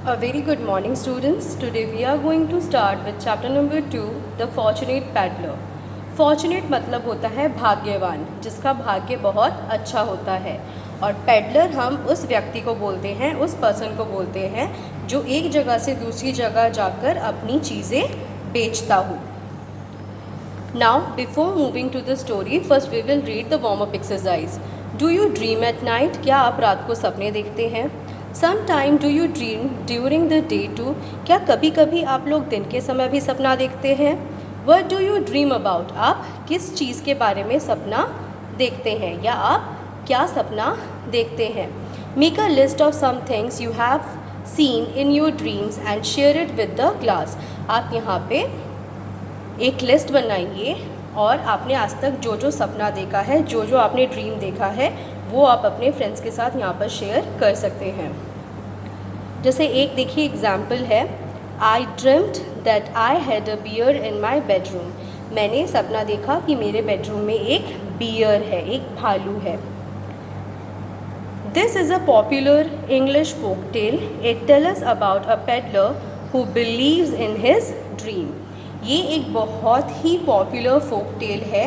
A very good morning, students. Today we are going to start with chapter number 2, The Fortunate Peddler. Fortunate मतलब होता है भाग्यवान, जिसका भाग्य बहुत अच्छा होता है। और पेडलर हम उस व्यक्ति को बोलते हैं, उस पर्सन को बोलते हैं जो एक जगह से दूसरी जगह जाकर अपनी चीज़ें बेचता हो। Now, before moving to the story, first we will read the warm-up exercise. Do you dream at night? क्या आप रात को सपने देखते हैं? Sometime do you dream during the day too? क्या कभी कभी आप लोग दिन के समय भी सपना देखते हैं? What do you dream about? आप किस चीज़ के बारे में सपना देखते हैं या आप क्या सपना देखते हैं? Make a list of some things you have seen in your dreams and share it with the class. आप यहाँ पे एक लिस्ट बनाइए और आपने आज तक जो जो सपना देखा है, जो जो आपने ड्रीम देखा है, वो आप अपने फ्रेंड्स के साथ यहाँ पर शेयर कर सकते हैं। जैसे एक देखिए एग्जाम्पल है, I dreamed that I had a bear in my bedroom. मैंने सपना देखा कि मेरे बेडरूम में एक बियर है, एक भालू है। This is a popular English folk tale. It tell us about a peddler who believes in his dream. ये एक बहुत ही पॉपुलर फोक टेल है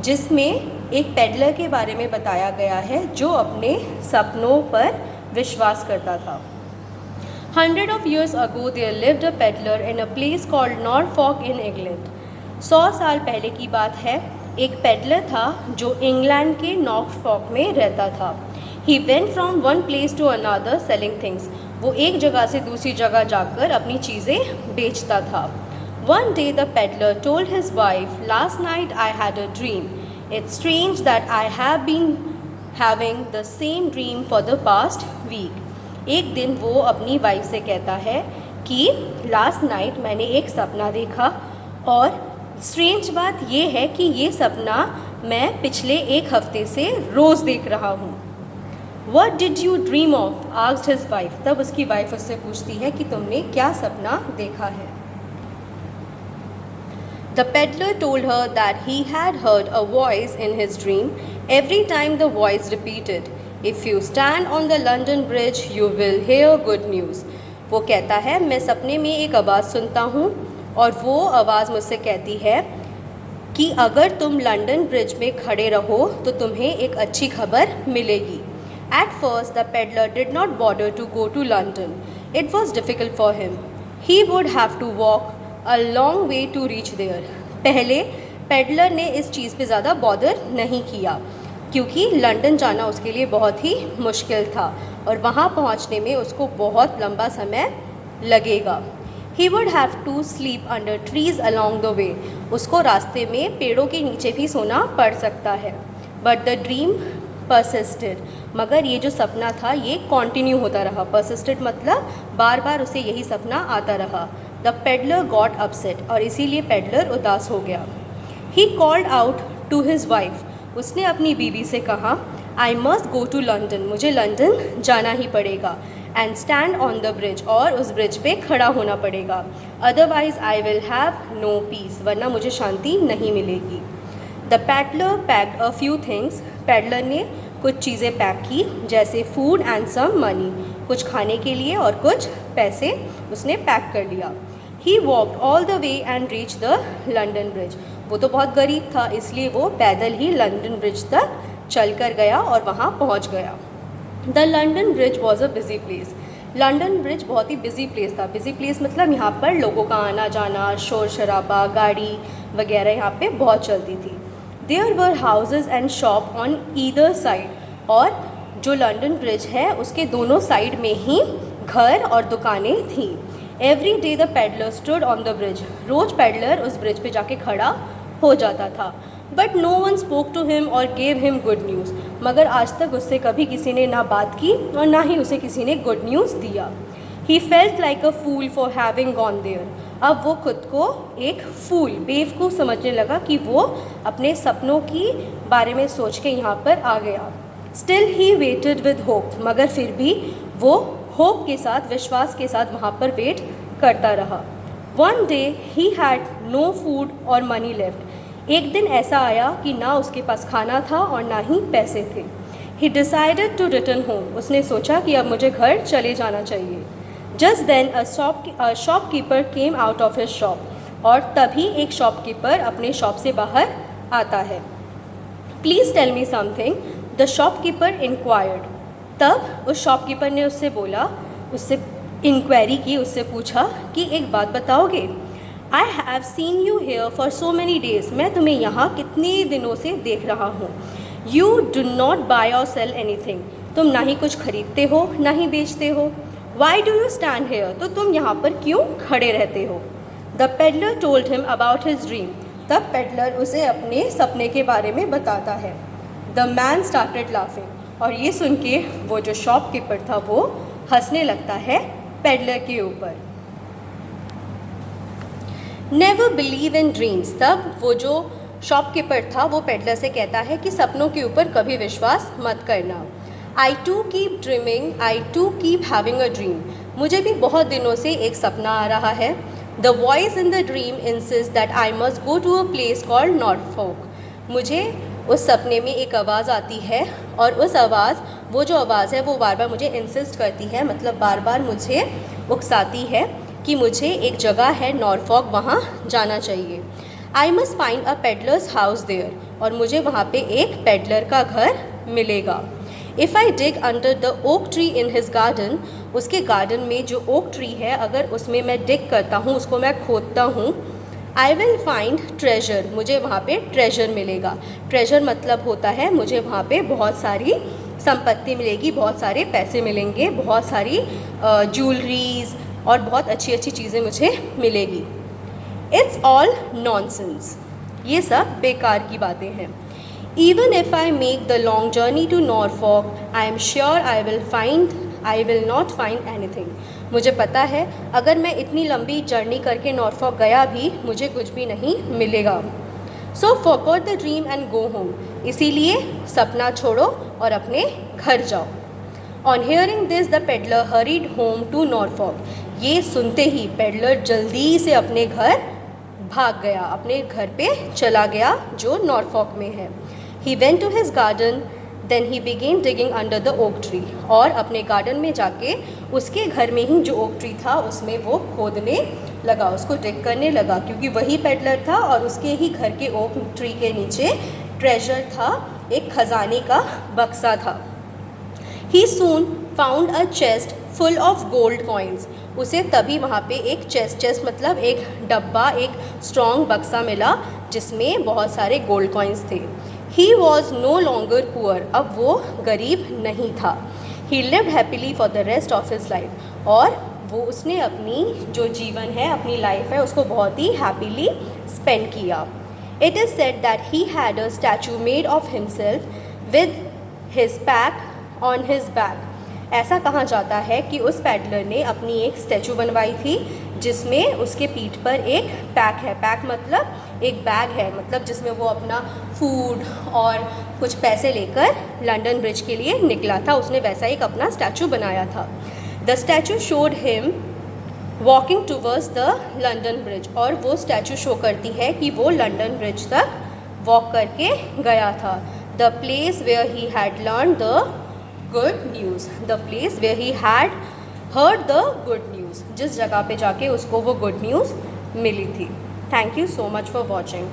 जिसमें एक पेडलर के बारे में बताया गया है जो अपने सपनों पर विश्वास करता था। 100 of years ago there lived a peddler in a place called Norfolk in England. 100 साल पहले की बात है, एक पेडलर था जो इंग्लैंड के नॉर्फॉक में रहता था। He went from one place to another selling things. वो एक जगह से दूसरी जगह जाकर अपनी चीज़ें बेचता था। One day the peddler told his wife, "Last night I had a dream. It's strange that I have been having the same dream for the past week." एक दिन वो अपनी वाइफ से कहता है कि लास्ट नाइट मैंने एक सपना देखा और स्ट्रेंज बात ये है कि ये सपना मैं पिछले एक हफ्ते से रोज़ देख रहा हूँ। What did you dream of? asked his wife. तब उसकी वाइफ उससे पूछती है कि तुमने क्या सपना देखा है। The peddler told her that he had heard a voice in his dream. Every time the voice repeated, "If you stand on the London Bridge, you will hear good news." वो कहता है, मैं सपने में एक आवाज़ सुनता हूँ और वो आवाज़ मुझसे कहती है कि अगर तुम लंदन ब्रिज में खड़े रहो तो तुम्हें एक अच्छी खबर मिलेगी। At first, the peddler did not bother to go to London. It was difficult for him. He would have to walk a long way to reach there. पहले पेडलर ने इस चीज़ पे ज़्यादा बॉदर नहीं किया क्योंकि लंदन जाना उसके लिए बहुत ही मुश्किल था और वहाँ पहुँचने में उसको बहुत लंबा समय लगेगा। He would have to sleep under trees along the way. उसको रास्ते में पेड़ों के नीचे भी सोना पड़ सकता है। But the dream persisted. मगर ये जो सपना था ये कंटिन्यू होता रहा। persisted मतलब बार बार उसे यही सपना आता रहा। The peddler got upset और इसीलिए पेडलर उदास हो गया। He called out to his wife. उसने अपनी बीवी से कहा, I must go to London. मुझे लंदन जाना ही पड़ेगा। And stand on the bridge. और उस ब्रिज पे खड़ा होना पड़ेगा। Otherwise I will have no peace. वरना मुझे शांति नहीं मिलेगी। The peddler packed a few things. Peddler ने कुछ चीज़ें पैक की जैसे फूड एंड सम मनी, कुछ खाने के लिए और कुछ पैसे उसने पैक कर लिया। He walked all the way and reached the London Bridge. वो तो बहुत गरीब था इसलिए वो पैदल ही लंदन ब्रिज तक चल कर गया और वहाँ पहुँच गया। The London Bridge was a busy place. London bridge बहुत ही बिजी प्लेस था। बिजी प्लेस मतलब यहाँ पर लोगों का आना जाना, शोर शराबा, गाड़ी वगैरह यहाँ पे बहुत चलती थी। There were houses and shop on either side. और जो लंदन ब्रिज है उसके दोनों साइड में ही घर और दुकानें थीं। Every day the peddler stood on the bridge. रोज पेडलर उस ब्रिज पे जाके खड़ा हो जाता था। But no one spoke to him or gave him good news. मगर आज तक उससे कभी किसी ने ना बात की और ना ही उसे किसी ने गुड न्यूज़ दिया। He felt like a fool for having gone there. अब वो खुद को एक फूल, बेवकूफ़ समझने लगा कि वो अपने सपनों की बारे में सोच के यहाँ पर आ गया। Still he waited with hope. मगर फिर भी वो होप के साथ, विश्वास के साथ वहाँ पर वेट करता रहा। One day he had no food or money left. एक दिन ऐसा आया कि ना उसके पास खाना था और ना ही पैसे थे। He decided to return home. उसने सोचा कि अब मुझे घर चले जाना चाहिए। Just then a shopkeeper came out of his shop. और तभी एक शॉपकीपर अपने शॉप से बाहर आता है। Please tell me something, the shopkeeper inquired. तब उस शॉपकीपर ने उससे बोला, उससे इंक्वायरी की, उससे पूछा कि एक बात बताओगे। I have seen you here for so many days. मैं तुम्हें यहाँ कितने दिनों से देख रहा हूँ। यू डू नॉट बाय और सेल एनीथिंग। तुम ना ही कुछ खरीदते हो ना ही बेचते हो। Why do you stand hair. तो तुम यहाँ पर क्यों खड़े रहते हो। The peddler told him about his dream. तब पेडलर उसे अपने सपने के बारे में बताता है। The man started laughing. और ये सुन के वो जो शॉपकीपर था वो हंसने लगता है पेडलर के ऊपर। Never believe in dreams. तब वो जो शॉपकीपर था वो पेडलर से कहता है कि सपनों के ऊपर कभी विश्वास मत करना। I too keep dreaming, I too keep having a dream. मुझे भी बहुत दिनों से एक सपना आ रहा है। The voice in the dream insist that I must go to a place called Norfolk. मुझे उस सपने में एक आवाज़ आती है और उस वो जो आवाज़ है वो बार बार मुझे इंसिस्ट करती है, मतलब बार बार मुझे उकसाती है कि मुझे एक जगह है नॉरफॉक, वहाँ जाना चाहिए। I must find a peddler's house there. और मुझे वहाँ पे एक पेडलर का घर मिलेगा। If I dig under the oak tree in his garden. उसके गार्डन में जो ओक ट्री है, अगर उसमें मैं डिग करता हूँ, उसको मैं खोदता हूँ, आई विल फाइंड ट्रेजर। मुझे वहाँ पे ट्रेजर मिलेगा। ट्रेजर मतलब होता है मुझे वहाँ पे बहुत सारी संपत्ति मिलेगी, बहुत सारे पैसे मिलेंगे, बहुत सारी ज्वेलरीज और बहुत अच्छी अच्छी चीज़ें मुझे मिलेगी। It's all nonsense. ये सब बेकार की बातें हैं। Even if I make the long journey to Norfolk, I am sure I will not find anything. मुझे पता है अगर मैं इतनी लंबी जर्नी करके नॉरफॉक गया भी मुझे कुछ भी नहीं मिलेगा। So forget the dream and go home. इसीलिए सपना छोड़ो और अपने घर जाओ। On hearing this, the peddler hurried home to Norfolk. ये सुनते ही पेडलर जल्दी से अपने घर भाग गया, अपने घर पे चला गया जो नॉरफॉक में है। He went to his garden, then he began digging under the oak tree. और अपने गार्डन में जाके उसके घर में ही जो ओक ट्री था उसमें वो खोदने लगा, उसको डिग करने लगा, क्योंकि वही पेडलर था और उसके ही घर के ओक ट्री के नीचे ट्रेजर था, एक खजाने का बक्सा था। He soon found a chest full of gold coins. उसे तभी वहाँ पे एक चेस्ट मतलब एक डब्बा, एक स्ट्रॉन्ग बक्सा मिला जिसमें बहुत सारे गोल्ड कॉइन्स थे। He was no longer poor. अब वो गरीब नहीं था। He lived happily for the rest of his life. और वो उसने अपनी जो जीवन है, अपनी लाइफ है, उसको बहुत ही हैप्पीली स्पेंड किया। It is said that he had a statue made of himself with his pack on his back. ऐसा कहा जाता है कि उस पैडलर ने अपनी एक स्टैचू बनवाई थी जिसमें उसके पीठ पर एक पैक है। पैक मतलब एक बैग है, मतलब जिसमें वो अपना फूड और कुछ पैसे लेकर लंदन ब्रिज के लिए निकला था। उसने वैसा एक अपना स्टैचू बनाया था। The statue showed him walking towards the London bridge. और वो स्टैचू शो करती है कि वो लंदन ब्रिज तक वॉक करके गया था। The place where he had learn the good news. The place where he had heard the good news. जिस जगह पे जाके उसको वो गुड न्यूज़ मिली थी। Thank you so much for watching.